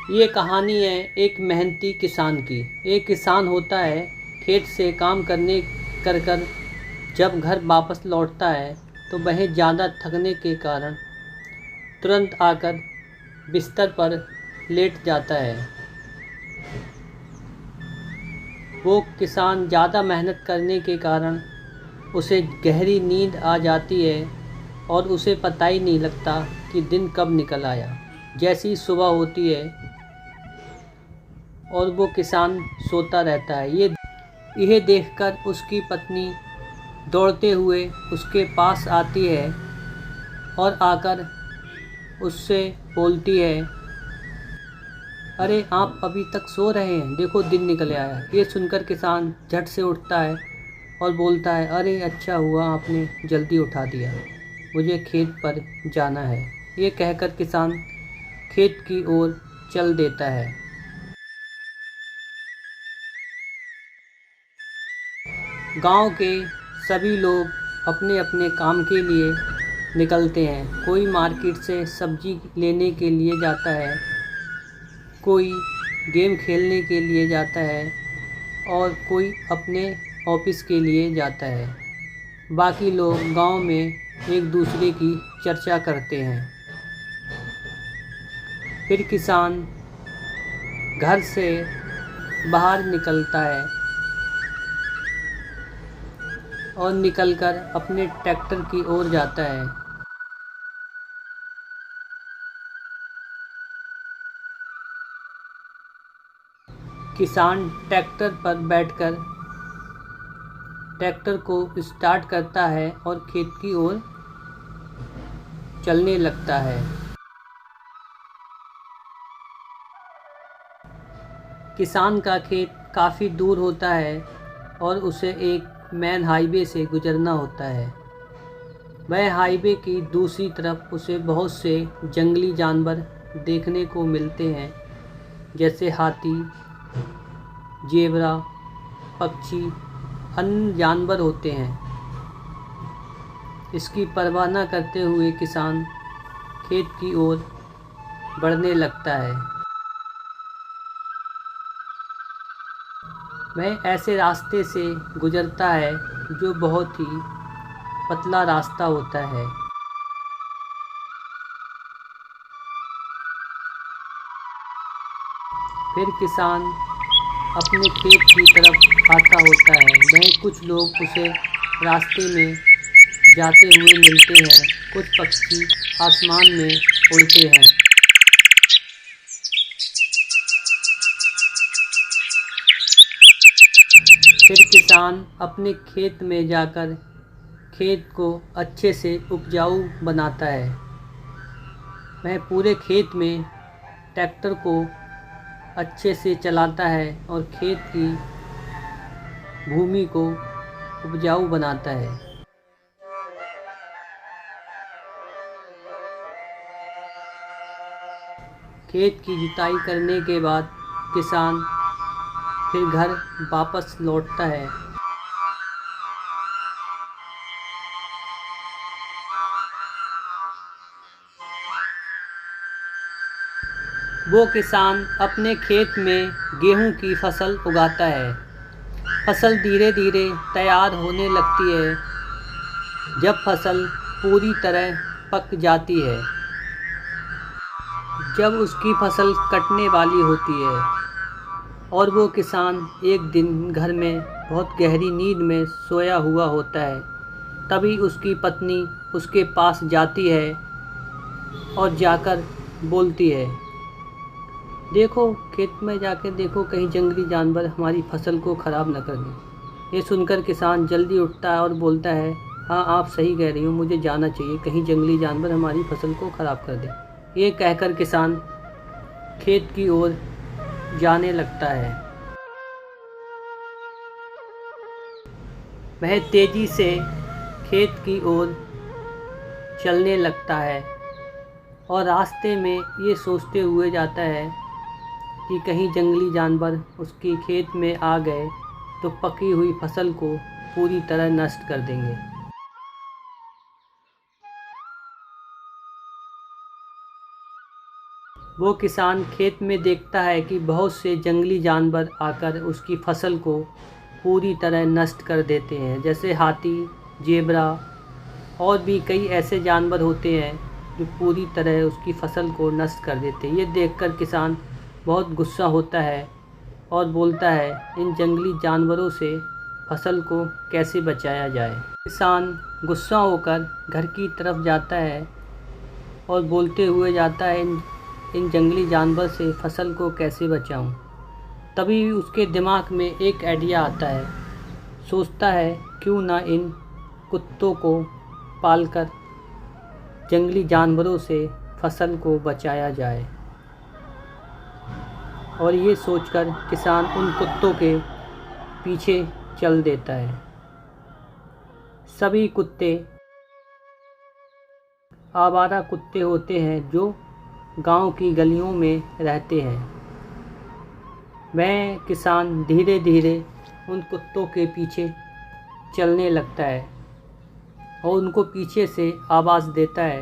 ये कहानी है एक मेहनती किसान की। एक किसान होता है, खेत से काम करने कर कर जब घर वापस लौटता है तो वह ज़्यादा थकने के कारण तुरंत आकर बिस्तर पर लेट जाता है। वो किसान ज़्यादा मेहनत करने के कारण उसे गहरी नींद आ जाती है और उसे पता ही नहीं लगता कि दिन कब निकल आया। जैसी सुबह होती है और वो किसान सोता रहता है। यह देखकर उसकी पत्नी दौड़ते हुए उसके पास आती है और आकर उससे बोलती है, अरे आप अभी तक सो रहे हैं, देखो दिन निकल आया। ये सुनकर किसान झट से उठता है और बोलता है, अरे अच्छा हुआ आपने जल्दी उठा दिया, मुझे खेत पर जाना है। ये कहकर किसान खेत की ओर चल देता है। गांव के सभी लोग अपने अपने काम के लिए निकलते हैं। कोई मार्केट से सब्जी लेने के लिए जाता है, कोई गेम खेलने के लिए जाता है और कोई अपने ऑफिस के लिए जाता है। बाकी लोग गांव में एक दूसरे की चर्चा करते हैं। फिर किसान घर से बाहर निकलता है और निकलकर अपने ट्रैक्टर की ओर जाता है। किसान ट्रैक्टर पर बैठकर ट्रैक्टर को स्टार्ट करता है और खेत की ओर चलने लगता है। किसान का खेत काफ़ी दूर होता है और उसे एक मेन हाईवे से गुजरना होता है। वह हाईवे की दूसरी तरफ उसे बहुत से जंगली जानवर देखने को मिलते हैं, जैसे हाथी, जेबरा, पक्षी, अन्य जानवर होते हैं। इसकी परवाह न करते हुए किसान खेत की ओर बढ़ने लगता है। वह ऐसे रास्ते से गुजरता है जो बहुत ही पतला रास्ता होता है। फिर किसान अपने खेत की तरफ आता होता है। वहीं कुछ लोग उसे रास्ते में जाते हुए मिलते हैं। कुछ पक्षी आसमान में उड़ते हैं। फिर किसान अपने खेत में जाकर खेत को अच्छे से उपजाऊ बनाता है। वह पूरे खेत में ट्रैक्टर को अच्छे से चलाता है और खेत की भूमि को उपजाऊ बनाता है। खेत की जुताई करने के बाद किसान फिर घर वापस लौटता है। वो किसान अपने खेत में गेहूं की फसल उगाता है। फसल धीरे धीरे तैयार होने लगती है। जब फसल पूरी तरह पक जाती है, जब उसकी फसल कटने वाली होती है और वो किसान एक दिन घर में बहुत गहरी नींद में सोया हुआ होता है, तभी उसकी पत्नी उसके पास जाती है और जाकर बोलती है, देखो खेत में जाकर देखो, कहीं जंगली जानवर हमारी फसल को ख़राब न कर दें। ये सुनकर किसान जल्दी उठता है और बोलता है, हाँ आप सही कह रही हो, मुझे जाना चाहिए, कहीं जंगली जानवर हमारी फसल को ख़राब कर दें। ये कहकर किसान खेत की ओर जाने लगता है। वह तेज़ी से खेत की ओर चलने लगता है और रास्ते में ये सोचते हुए जाता है कि कहीं जंगली जानवर उसके खेत में आ गए तो पकी हुई फसल को पूरी तरह नष्ट कर देंगे। वो किसान खेत में देखता है कि बहुत से जंगली जानवर आकर उसकी फसल को पूरी तरह नष्ट कर देते हैं, जैसे हाथी, जेबरा और भी कई ऐसे जानवर होते हैं जो पूरी तरह उसकी फसल को नष्ट कर देते हैं। ये देखकर किसान बहुत गुस्सा होता है और बोलता है, इन जंगली जानवरों से फसल को कैसे बचाया जाए। किसान गुस्सा होकर घर की तरफ जाता है और बोलते हुए जाता है, इन जंगली जानवर से फसल को कैसे बचाऊं। तभी उसके दिमाग में एक आइडिया आता है। सोचता है, क्यों ना इन कुत्तों को पालकर जंगली जानवरों से फसल को बचाया जाए। और ये सोचकर किसान उन कुत्तों के पीछे चल देता है। सभी कुत्ते आवारा कुत्ते होते हैं जो गांव की गलियों में रहते हैं। वह किसान धीरे धीरे उन कुत्तों के पीछे चलने लगता है और उनको पीछे से आवाज़ देता है।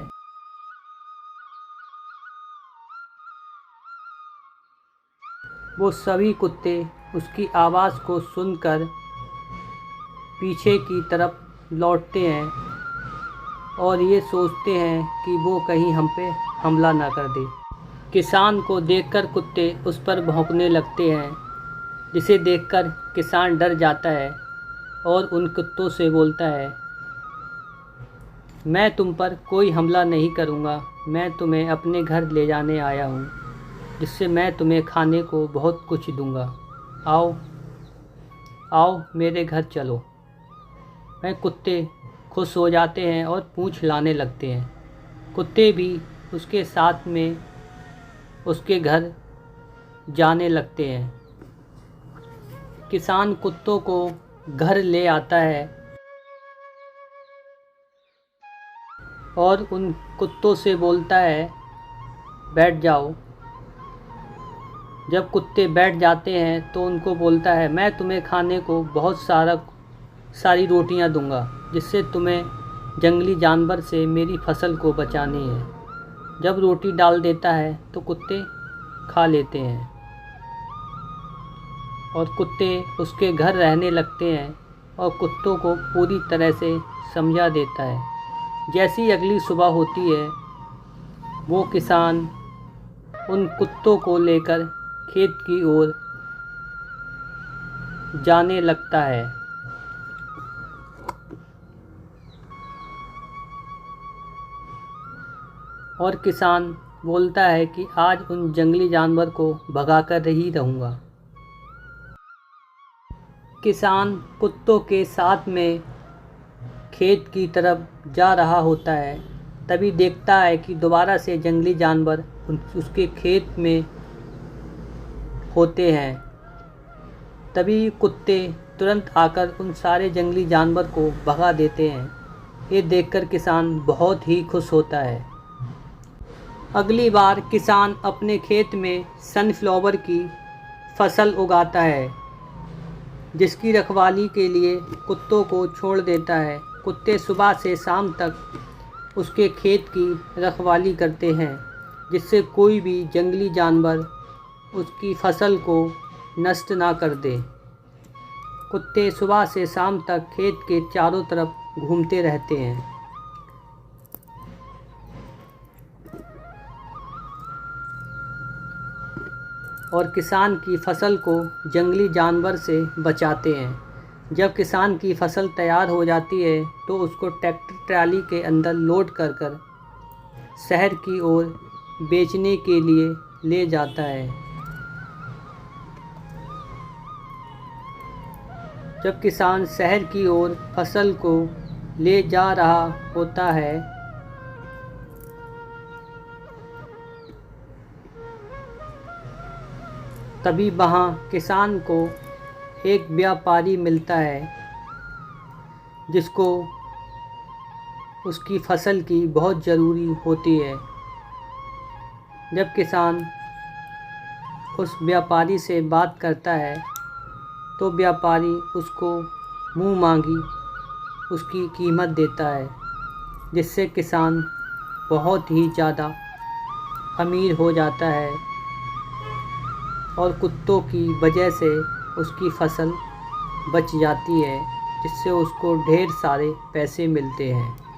वो सभी कुत्ते उसकी आवाज़ को सुनकर पीछे की तरफ लौटते हैं और ये सोचते हैं कि वो कहीं हम पे हमला ना कर दे। किसान को देखकर कुत्ते उस पर भौंकने लगते हैं, जिसे देखकर किसान डर जाता है और उन कुत्तों से बोलता है, मैं तुम पर कोई हमला नहीं करूँगा। मैं तुम्हें अपने घर ले जाने आया हूँ, जिससे मैं तुम्हें खाने को बहुत कुछ दूँगा। आओ आओ मेरे घर चलो। वह कुत्ते खुश हो जाते हैं और पूँछ हिलाने लगते हैं। कुत्ते भी उसके साथ में उसके घर जाने लगते हैं। किसान कुत्तों को घर ले आता है और उन कुत्तों से बोलता है, बैठ जाओ। जब कुत्ते बैठ जाते हैं तो उनको बोलता है, मैं तुम्हें खाने को बहुत सारी रोटियां दूंगा, जिससे तुम्हें जंगली जानवर से मेरी फसल को बचानी है। जब रोटी डाल देता है तो कुत्ते खा लेते हैं और कुत्ते उसके घर रहने लगते हैं और कुत्तों को पूरी तरह से समझा देता है। जैसी अगली सुबह होती है, वो किसान उन कुत्तों को लेकर खेत की ओर जाने लगता है। और किसान बोलता है कि आज उन जंगली जानवर को भगाकर ही रहूँगा। किसान कुत्तों के साथ में खेत की तरफ जा रहा होता है। तभी देखता है कि दोबारा से जंगली जानवर उसके खेत में होते हैं। तभी कुत्ते तुरंत आकर उन सारे जंगली जानवर को भगा देते हैं। ये देखकर किसान बहुत ही खुश होता है। अगली बार किसान अपने खेत में सनफ्लावर की फसल उगाता है, जिसकी रखवाली के लिए कुत्तों को छोड़ देता है। कुत्ते सुबह से शाम तक उसके खेत की रखवाली करते हैं, जिससे कोई भी जंगली जानवर उसकी फसल को नष्ट ना कर दे। कुत्ते सुबह से शाम तक खेत के चारों तरफ घूमते रहते हैं। और किसान की फसल को जंगली जानवर से बचाते हैं। जब किसान की फसल तैयार हो जाती है तो उसको ट्रैक्टर ट्राली के अंदर लोड कर शहर की ओर बेचने के लिए ले जाता है। जब किसान शहर की ओर फसल को ले जा रहा होता है तभी वहाँ किसान को एक व्यापारी मिलता है, जिसको उसकी फसल की बहुत ज़रूरी होती है। जब किसान उस व्यापारी से बात करता है तो व्यापारी उसको मुँह मांगी उसकी कीमत देता है, जिससे किसान बहुत ही ज़्यादा अमीर हो जाता है और कुत्तों की वजह से उसकी फसल बच जाती है, जिससे उसको ढेर सारे पैसे मिलते हैं।